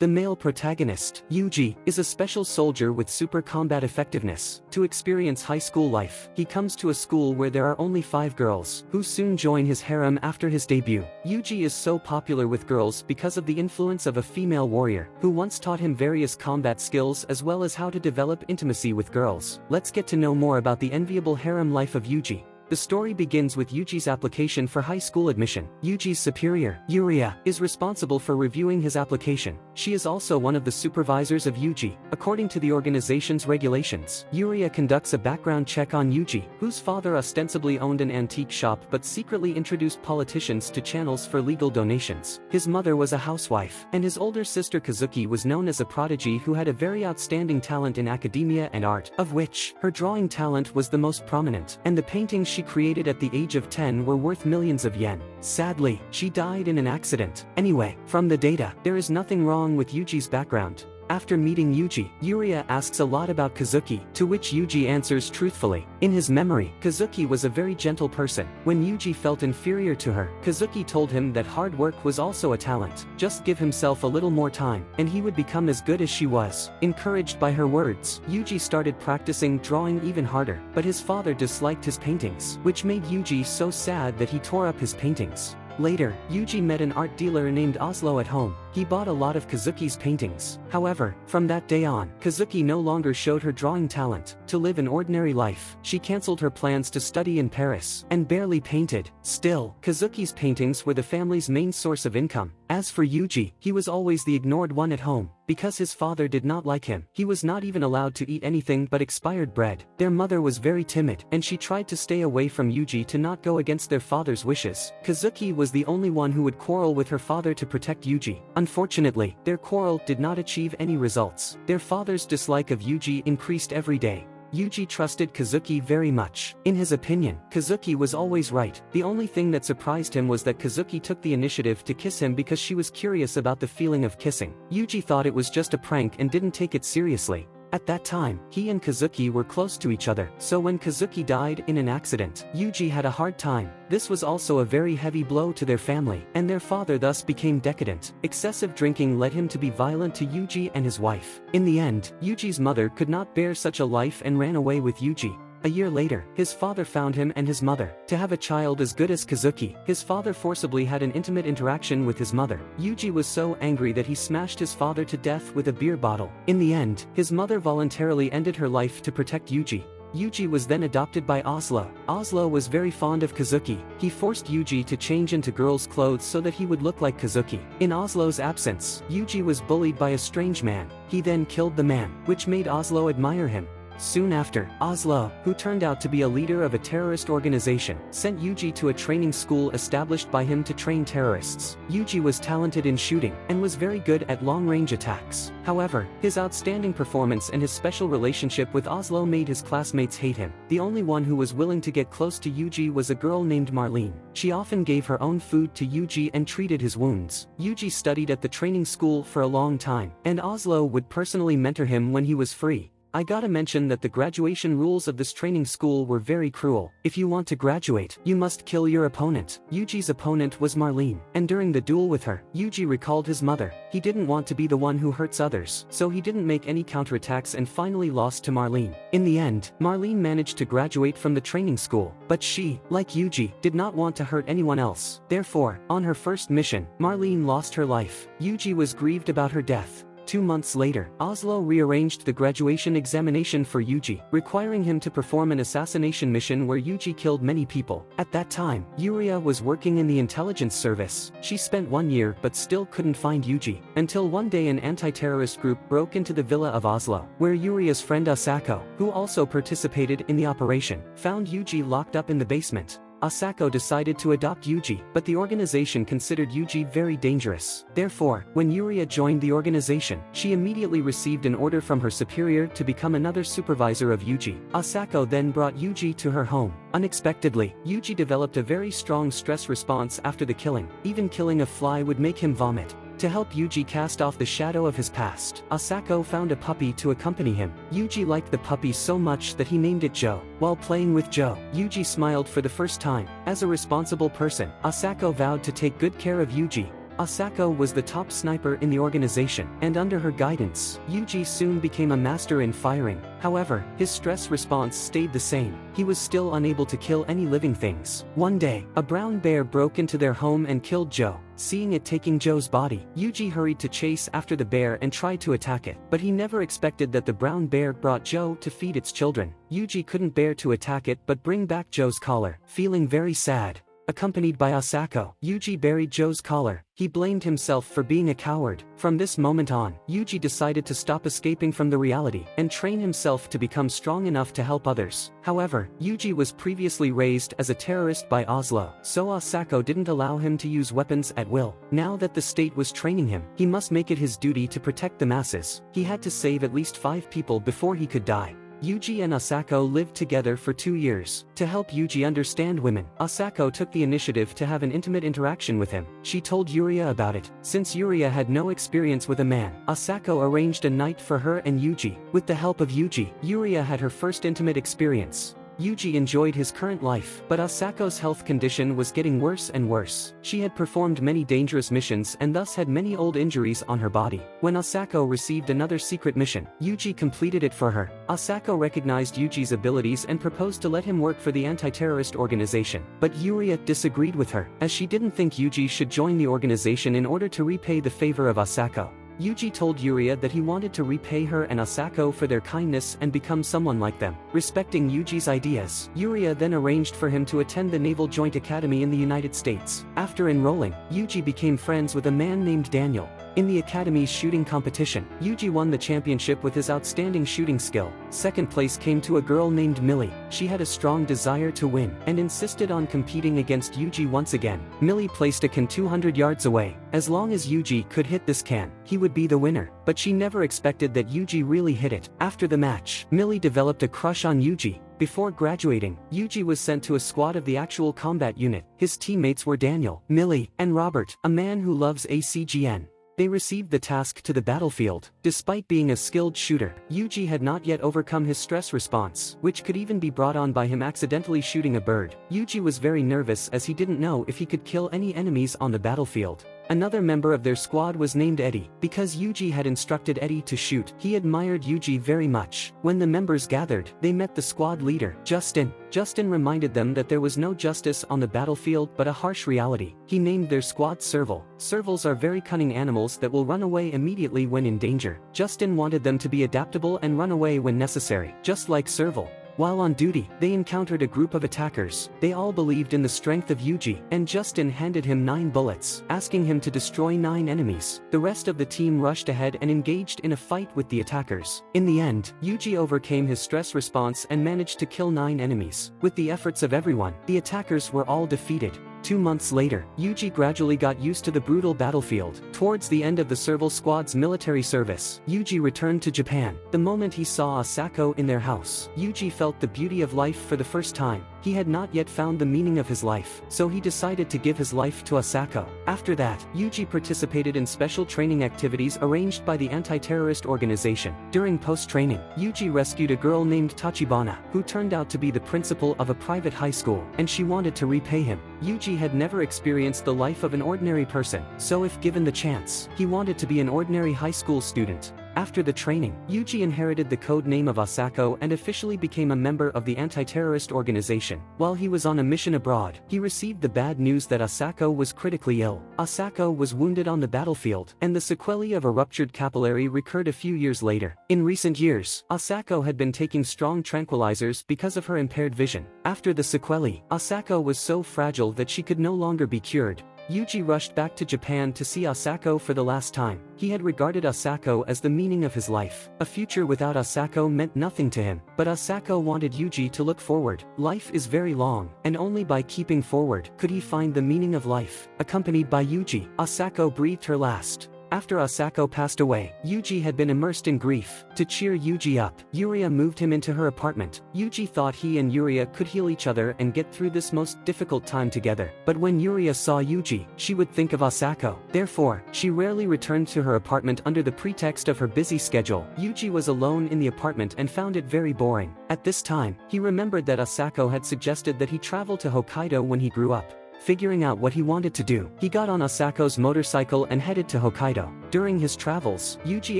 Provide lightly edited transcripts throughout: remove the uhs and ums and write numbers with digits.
The male protagonist, Yuji, is a special soldier with super combat effectiveness. To experience high school life, he comes to a school where there are only 5 girls, who soon join his harem after his debut. Yuji is so popular with girls because of the influence of a female warrior, who once taught him various combat skills as well as how to develop intimacy with girls. Let's get to know more about the enviable harem life of Yuji. The story begins with Yuji's application for high school admission. Yuji's superior, Yuria, is responsible for reviewing his application. She is also one of the supervisors of Yuji. According to the organization's regulations, Yuria conducts a background check on Yuji, whose father ostensibly owned an antique shop but secretly introduced politicians to channels for legal donations. His mother was a housewife, and his older sister Kazuki was known as a prodigy who had a very outstanding talent in academia and art, of which her drawing talent was the most prominent, and the paintings she created at the age of 10 were worth millions of yen. Sadly, she died in an accident. Anyway, from the data, there is nothing wrong with Yuji's background. After meeting Yuji, Yuria asks a lot about Kazuki, to which Yuji answers truthfully. In his memory, Kazuki was a very gentle person. When Yuji felt inferior to her, Kazuki told him that hard work was also a talent. Just give himself a little more time, and he would become as good as she was. Encouraged by her words, Yuji started practicing drawing even harder, but his father disliked his paintings, which made Yuji so sad that he tore up his paintings. Later, Yuji met an art dealer named Oslo at home. He bought a lot of Kazuki's paintings. However, from that day on, Kazuki no longer showed her drawing talent. To live an ordinary life, she cancelled her plans to study in Paris, and barely painted. Still, Kazuki's paintings were the family's main source of income. As for Yuji, he was always the ignored one at home. Because his father did not like him, he was not even allowed to eat anything but expired bread. Their mother was very timid, and she tried to stay away from Yuji to not go against their father's wishes. Kazuki was the only one who would quarrel with her father to protect Yuji. Unfortunately, their quarrel did not achieve any results. Their father's dislike of Yuji increased every day. Yuji trusted Kazuki very much. In his opinion, Kazuki was always right. The only thing that surprised him was that Kazuki took the initiative to kiss him because she was curious about the feeling of kissing. Yuji thought it was just a prank and didn't take it seriously. At that time, he and Kazuki were close to each other, so when Kazuki died in an accident, Yuji had a hard time. This was also a very heavy blow to their family, and their father thus became decadent. Excessive drinking led him to be violent to Yuji and his wife. In the end, Yuji's mother could not bear such a life and ran away with Yuji. A year later, his father found him and his mother. To have a child as good as Kazuki, his father forcibly had an intimate interaction with his mother. Yuji was so angry that he smashed his father to death with a beer bottle. In the end, his mother voluntarily ended her life to protect Yuji. Yuji was then adopted by Oslo. Oslo was very fond of Kazuki. He forced Yuji to change into girls' clothes so that he would look like Kazuki. In Oslo's absence, Yuji was bullied by a strange man. He then killed the man, which made Oslo admire him. Soon after, Oslo, who turned out to be a leader of a terrorist organization, sent Yuji to a training school established by him to train terrorists. Yuji was talented in shooting, and was very good at long-range attacks. However, his outstanding performance and his special relationship with Oslo made his classmates hate him. The only one who was willing to get close to Yuji was a girl named Marlene. She often gave her own food to Yuji and treated his wounds. Yuji studied at the training school for a long time, and Oslo would personally mentor him when he was free. I gotta mention that the graduation rules of this training school were very cruel. If you want to graduate, you must kill your opponent. Yuji's opponent was Marlene, and during the duel with her, Yuji recalled his mother. He didn't want to be the one who hurts others, so he didn't make any counterattacks and finally lost to Marlene. In the end, Marlene managed to graduate from the training school, but she, like Yuji, did not want to hurt anyone else. Therefore, on her first mission, Marlene lost her life. Yuji was grieved about her death. 2 months later, Oslo rearranged the graduation examination for Yuji, requiring him to perform an assassination mission where Yuji killed many people. At that time, Yuria was working in the intelligence service. She spent 1 year but still couldn't find Yuji, until one day an anti-terrorist group broke into the villa of Oslo, where Yuria's friend Asako, who also participated in the operation, found Yuji locked up in the basement. Asako decided to adopt Yuji, but the organization considered Yuji very dangerous. Therefore, when Yuria joined the organization, she immediately received an order from her superior to become another supervisor of Yuji. Asako then brought Yuji to her home. Unexpectedly, Yuji developed a very strong stress response after the killing. Even killing a fly would make him vomit. To help Yuji cast off the shadow of his past, Asako found a puppy to accompany him. Yuji liked the puppy so much that he named it Joe. While playing with Joe, Yuji smiled for the first time. As a responsible person, Asako vowed to take good care of Yuji. Asako was the top sniper in the organization, and under her guidance, Yuji soon became a master in firing. However, his stress response stayed the same. He was still unable to kill any living things. One day, a brown bear broke into their home and killed Joe. Seeing it taking Joe's body, Yuji hurried to chase after the bear and tried to attack it. But he never expected that the brown bear brought Joe to feed its children. Yuji couldn't bear to attack it but bring back Joe's collar. Feeling very sad, accompanied by Asako, Yuji buried Joe's collar. He blamed himself for being a coward. From this moment on, Yuji decided to stop escaping from the reality and train himself to become strong enough to help others. However, Yuji was previously raised as a terrorist by Oslo, so Asako didn't allow him to use weapons at will. Now that the state was training him, he must make it his duty to protect the masses. He had to save at least 5 people before he could die. Yuji and Asako lived together for 2 years. To help Yuji understand women, Asako took the initiative to have an intimate interaction with him. She told Yuria about it. Since Yuria had no experience with a man, Asako arranged a night for her and Yuji. With the help of Yuji, Yuria had her first intimate experience. Yuji enjoyed his current life, but Asako's health condition was getting worse and worse. She had performed many dangerous missions and thus had many old injuries on her body. When Asako received another secret mission, Yuji completed it for her. Asako recognized Yuji's abilities and proposed to let him work for the anti-terrorist organization. But Yuria disagreed with her, as she didn't think Yuji should join the organization in order to repay the favor of Asako. Yuji told Yuria that he wanted to repay her and Asako for their kindness and become someone like them. Respecting Yuji's ideas, Yuria then arranged for him to attend the Naval Joint Academy in the United States. After enrolling, Yuji became friends with a man named Daniel. In the Academy's shooting competition, Yuji won the championship with his outstanding shooting skill. Second place came to a girl named Millie. She had a strong desire to win and insisted on competing against Yuji once again. Millie placed a can 200 yards away. As long as Yuji could hit this can, he would be the winner. But she never expected that Yuji really hit it. After the match, Millie developed a crush on Yuji. Before graduating, Yuji was sent to a squad of the actual combat unit. His teammates were Daniel, Millie, and Robert, a man who loves ACGN. They received the task to the battlefield. Despite being a skilled shooter, Yuji had not yet overcome his stress response, which could even be brought on by him accidentally shooting a bird. Yuji was very nervous as he didn't know if he could kill any enemies on the battlefield. Another member of their squad was named Eddie. Because Yuji had instructed Eddie to shoot, he admired Yuji very much. When the members gathered, they met the squad leader, Justin. Justin reminded them that there was no justice on the battlefield but a harsh reality. He named their squad Serval. Servals are very cunning animals that will run away immediately when in danger. Justin wanted them to be adaptable and run away when necessary, just like Serval. While on duty, they encountered a group of attackers. They all believed in the strength of Yuji, and Justin handed him 9 bullets, asking him to destroy 9 enemies. The rest of the team rushed ahead and engaged in a fight with the attackers. In the end, Yuji overcame his stress response and managed to kill 9 enemies. With the efforts of everyone, the attackers were all defeated. 2 months later, Yuji gradually got used to the brutal battlefield. Towards the end of the Serval squad's military service, Yuji returned to Japan. The moment he saw Asako in their house, Yuji felt the beauty of life for the first time. He had not yet found the meaning of his life, so he decided to give his life to Asako. After that, Yuji participated in special training activities arranged by the anti-terrorist organization. During post-training, Yuji rescued a girl named Tachibana, who turned out to be the principal of a private high school, and she wanted to repay him. Yuji had never experienced the life of an ordinary person, so if given the chance, he wanted to be an ordinary high school student. After the training, Yuji inherited the code name of Asako and officially became a member of the anti-terrorist organization. While he was on a mission abroad, he received the bad news that Asako was critically ill. Asako was wounded on the battlefield, and the sequelae of a ruptured capillary recurred a few years later. In recent years, Asako had been taking strong tranquilizers because of her impaired vision. After the sequelae, Asako was so fragile that she could no longer be cured. Yuji rushed back to Japan to see Asako for the last time. He had regarded Asako as the meaning of his life. A future without Asako meant nothing to him, but Asako wanted Yuji to look forward. Life is very long, and only by keeping forward could he find the meaning of life. Accompanied by Yuji, Asako breathed her last. After Asako passed away, Yuji had been immersed in grief. To cheer Yuji up, Yuria moved him into her apartment. Yuji thought he and Yuria could heal each other and get through this most difficult time together. But when Yuria saw Yuji, she would think of Asako. Therefore, she rarely returned to her apartment under the pretext of her busy schedule. Yuji was alone in the apartment and found it very boring. At this time, he remembered that Asako had suggested that he travel to Hokkaido when he grew up. Figuring out what he wanted to do, he got on Asako's motorcycle and headed to Hokkaido. During his travels, Yuji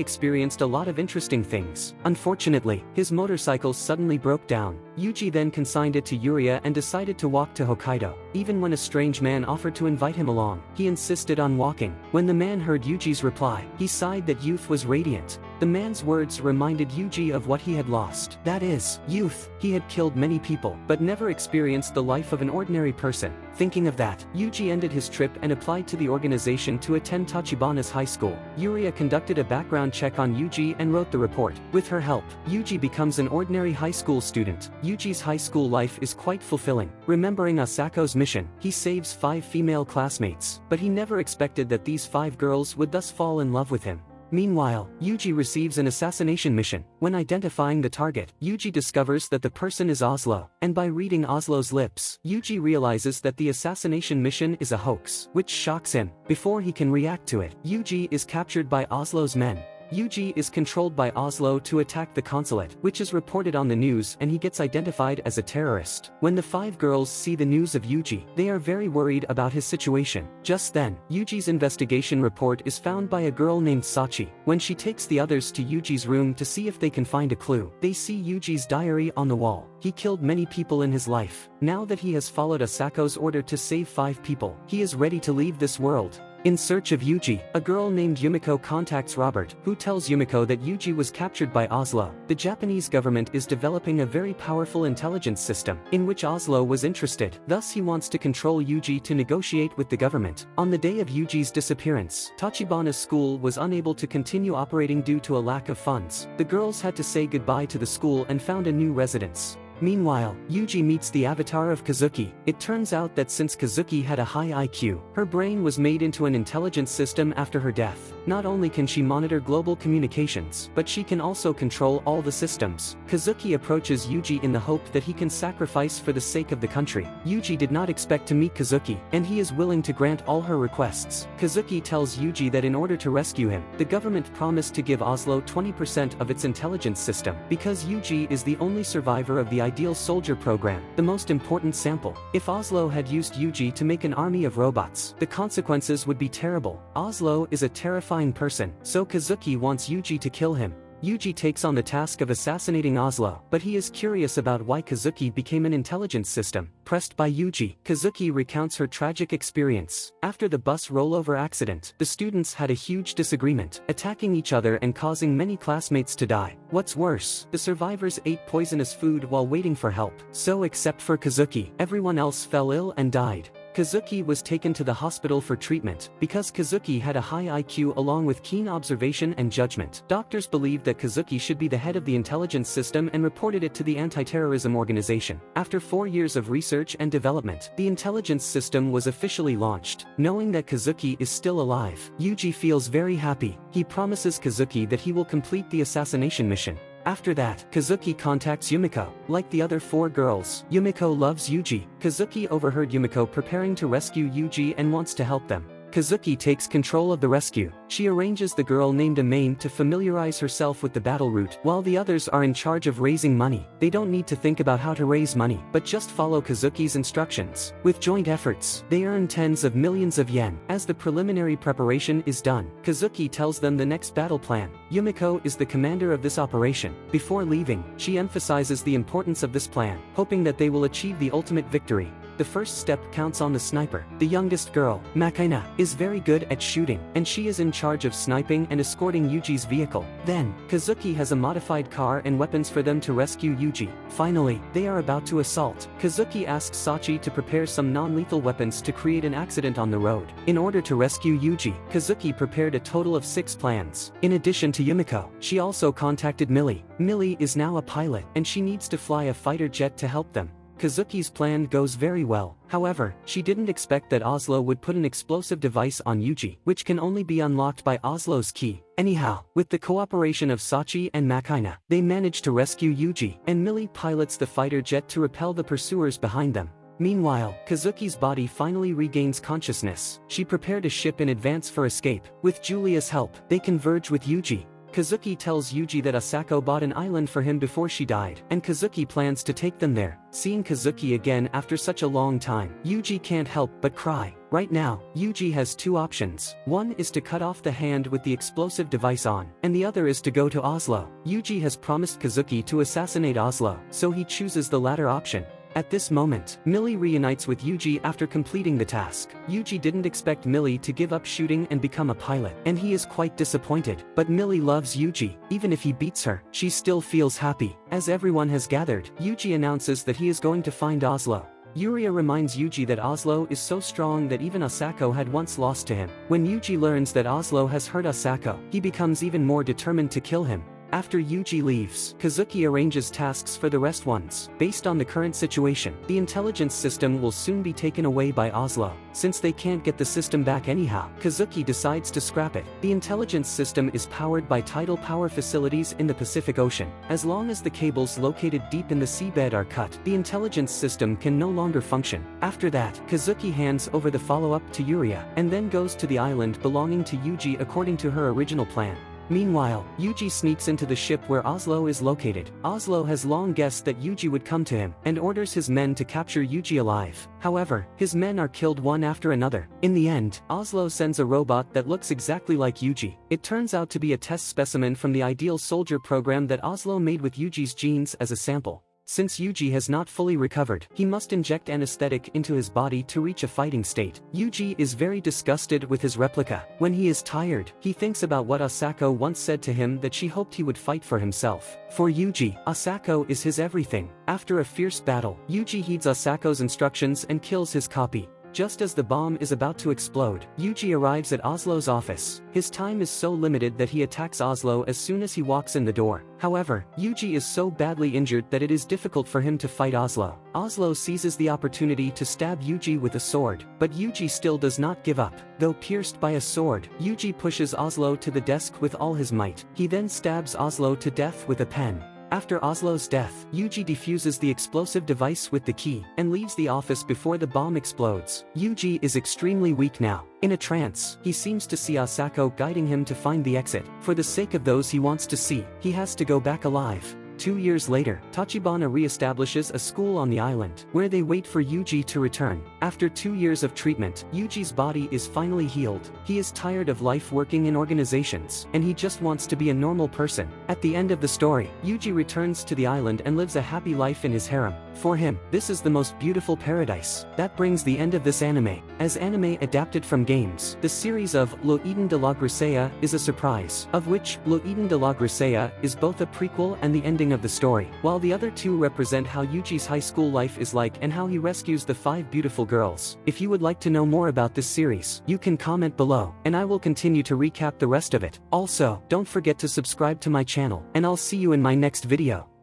experienced a lot of interesting things. Unfortunately, his motorcycle suddenly broke down. Yuji then consigned it to Yuria and decided to walk to Hokkaido. Even when a strange man offered to invite him along, he insisted on walking. When the man heard Yuji's reply, he sighed that youth was radiant. The man's words reminded Yuji of what he had lost. That is, youth. He had killed many people, but never experienced the life of an ordinary person. Thinking of that, Yuji ended his trip and applied to the organization to attend Tachibana's high school. Yuria conducted a background check on Yuji and wrote the report. With her help, Yuji becomes an ordinary high school student. Yuji's high school life is quite fulfilling. Remembering Asako's mission, he saves 5 female classmates, but he never expected that these 5 girls would thus fall in love with him. Meanwhile, Yuji receives an assassination mission. When identifying the target, Yuji discovers that the person is Oslo, and by reading Oslo's lips, Yuji realizes that the assassination mission is a hoax, which shocks him. Before he can react to it, Yuji is captured by Oslo's men. Yuji is controlled by Oslo to attack the consulate, which is reported on the news, and he gets identified as a terrorist. When the 5 girls see the news of Yuji, they are very worried about his situation. Just then, Yuji's investigation report is found by a girl named Sachi. When she takes the others to Yuji's room to see if they can find a clue, they see Yuji's diary on the wall. He killed many people in his life. Now that he has followed Asako's order to save 5 people, he is ready to leave this world. In search of Yuji, a girl named Yumiko contacts Robert, who tells Yumiko that Yuji was captured by Oslo. The Japanese government is developing a very powerful intelligence system, in which Oslo was interested. Thus he wants to control Yuji to negotiate with the government. On the day of Yuji's disappearance, Tachibana's school was unable to continue operating due to a lack of funds. The girls had to say goodbye to the school and found a new residence. Meanwhile, Yuji meets the avatar of Kazuki. It turns out that since Kazuki had a high IQ, her brain was made into an intelligence system after her death. Not only can she monitor global communications, but she can also control all the systems. Kazuki approaches Yuji in the hope that he can sacrifice for the sake of the country. Yuji did not expect to meet Kazuki, and he is willing to grant all her requests. Kazuki tells Yuji that in order to rescue him, the government promised to give Oslo 20% of its intelligence system, because Yuji is the only survivor of the ideal soldier program, the most important sample. If Oslo had used Yuji to make an army of robots, the consequences would be terrible. Oslo is a terrifying person, so Kazuki wants Yuji to kill him. Yuji takes on the task of assassinating Oslo, but he is curious about why Kazuki became an intelligence system. Pressed by Yuji, Kazuki recounts her tragic experience. After the bus rollover accident, the students had a huge disagreement, attacking each other and causing many classmates to die. What's worse, the survivors ate poisonous food while waiting for help. So except for Kazuki, everyone else fell ill and died. Kazuki was taken to the hospital for treatment. Because Kazuki had a high IQ along with keen observation and judgment, doctors believed that Kazuki should be the head of the intelligence system and reported it to the anti-terrorism organization. After 4 years of research and development, the intelligence system was officially launched. Knowing that Kazuki is still alive, Yuji feels very happy. He promises Kazuki that he will complete the assassination mission. After that, Kazuki contacts Yumiko. Like the other 4 girls, Yumiko loves Yuji. Kazuki overheard Yumiko preparing to rescue Yuji and wants to help them. Kazuki takes control of the rescue. She arranges the girl named Amain to familiarize herself with the battle route, while the others are in charge of raising money. They don't need to think about how to raise money, but just follow Kazuki's instructions. With joint efforts, they earn tens of millions of yen. As the preliminary preparation is done, Kazuki tells them the next battle plan. Yumiko is the commander of this operation. Before leaving, she emphasizes the importance of this plan, hoping that they will achieve the ultimate victory. The first step counts on the sniper. The youngest girl, Makaina, is very good at shooting, and she is in charge of sniping and escorting Yuji's vehicle. Then, Kazuki has a modified car and weapons for them to rescue Yuji. Finally, they are about to assault. Kazuki asks Sachi to prepare some non-lethal weapons to create an accident on the road. In order to rescue Yuji, Kazuki prepared a total of 6 plans. In addition to Yumiko, she also contacted Millie. Millie is now a pilot, and she needs to fly a fighter jet to help them. Kazuki's plan goes very well. However, she didn't expect that Oslo would put an explosive device on Yuji, which can only be unlocked by Oslo's key. Anyhow, with the cooperation of Sachi and Makaina, they manage to rescue Yuji, and Millie pilots the fighter jet to repel the pursuers behind them. Meanwhile, Kazuki's body finally regains consciousness. She prepared a ship in advance for escape. With Julia's help, they converge with Yuji. Kazuki tells Yuji that Asako bought an island for him before she died, and Kazuki plans to take them there. Seeing Kazuki again after such a long time, Yuji can't help but cry. Right now, Yuji has two options. One is to cut off the hand with the explosive device on, and the other is to go to Oslo. Yuji has promised Kazuki to assassinate Oslo, so he chooses the latter option. At this moment, Millie reunites with Yuji after completing the task. Yuji didn't expect Millie to give up shooting and become a pilot, and he is quite disappointed. But Millie loves Yuji. Even if he beats her, she still feels happy. As everyone has gathered, Yuji announces that he is going to find Oslo. Yuria reminds Yuji that Oslo is so strong that even Asako had once lost to him. When Yuji learns that Oslo has hurt Asako, he becomes even more determined to kill him. After Yuji leaves, Kazuki arranges tasks for the rest ones. Based on the current situation, the intelligence system will soon be taken away by Oslo. Since they can't get the system back anyhow, Kazuki decides to scrap it. The intelligence system is powered by tidal power facilities in the Pacific Ocean. As long as the cables located deep in the seabed are cut, the intelligence system can no longer function. After that, Kazuki hands over the follow-up to Yuria, and then goes to the island belonging to Yuji according to her original plan. Meanwhile, Yuji sneaks into the ship where Oslo is located. Oslo has long guessed that Yuji would come to him, and orders his men to capture Yuji alive. However, his men are killed one after another. In the end, Oslo sends a robot that looks exactly like Yuji. It turns out to be a test specimen from the ideal soldier program that Oslo made with Yuji's genes as a sample. Since Yuji has not fully recovered, he must inject anesthetic into his body to reach a fighting state. Yuji is very disgusted with his replica. When he is tired, he thinks about what Asako once said to him, that she hoped he would fight for himself. For Yuji, Asako is his everything. After a fierce battle, Yuji heeds Asako's instructions and kills his copy. Just as the bomb is about to explode, Yuji arrives at Oslo's office. His time is so limited that he attacks Oslo as soon as he walks in the door. However, Yuji is so badly injured that it is difficult for him to fight Oslo. Oslo seizes the opportunity to stab Yuji with a sword, but Yuji still does not give up. Though pierced by a sword, Yuji pushes Oslo to the desk with all his might. He then stabs Oslo to death with a pen. After Oslo's death, Yuji defuses the explosive device with the key, and leaves the office before the bomb explodes. Yuji is extremely weak now. In a trance, he seems to see Asako guiding him to find the exit. For the sake of those he wants to see, he has to go back alive. 2 years later, Tachibana re-establishes a school on the island, where they wait for Yuji to return. After 2 years of treatment, Yuji's body is finally healed. He is tired of life working in organizations, and he just wants to be a normal person. At the end of the story, Yuji returns to the island and lives a happy life in his harem. For him, this is the most beautiful paradise. That brings the end of this anime. As anime adapted from games, the series of Le Eden de la Grisaia is a surprise, of which Le Eden de la Grisaia is both a prequel and the ending of the story, while the other two represent how Yuji's high school life is like and how he rescues the 5 beautiful girls. If you would like to know more about this series, you can comment below, and I will continue to recap the rest of it. Also, don't forget to subscribe to my channel, and I'll see you in my next video.